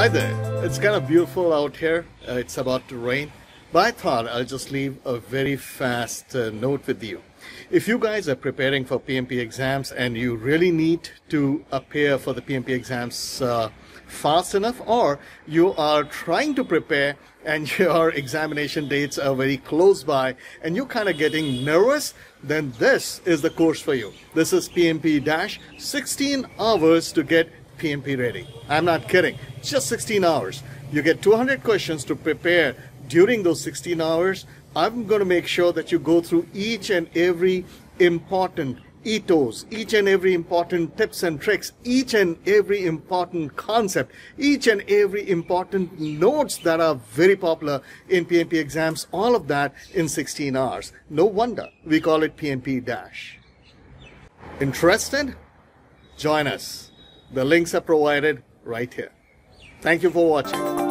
Hi there. It's kind of beautiful out here. It's about to rain, but I thought I'll just leave a very fast note with you. If you guys are preparing for PMP exams and you really need to appear for the PMP exams fast enough, or you are trying to prepare and your examination dates are very close by and you're kind of getting nervous, then this is the course for you. This is PMP Dash 16 hours to get PMP ready. I'm not kidding. Just 16 hours. You get 200 questions to prepare during those 16 hours. I'm going to make sure that you go through each and every important ITTOs, each and every important tips and tricks, each and every important concept, each and every important notes that are very popular in PMP exams, all of that in 16 hours. No wonder we call it PMP Dash. Interested? Join us. The links are provided right here. Thank you for watching.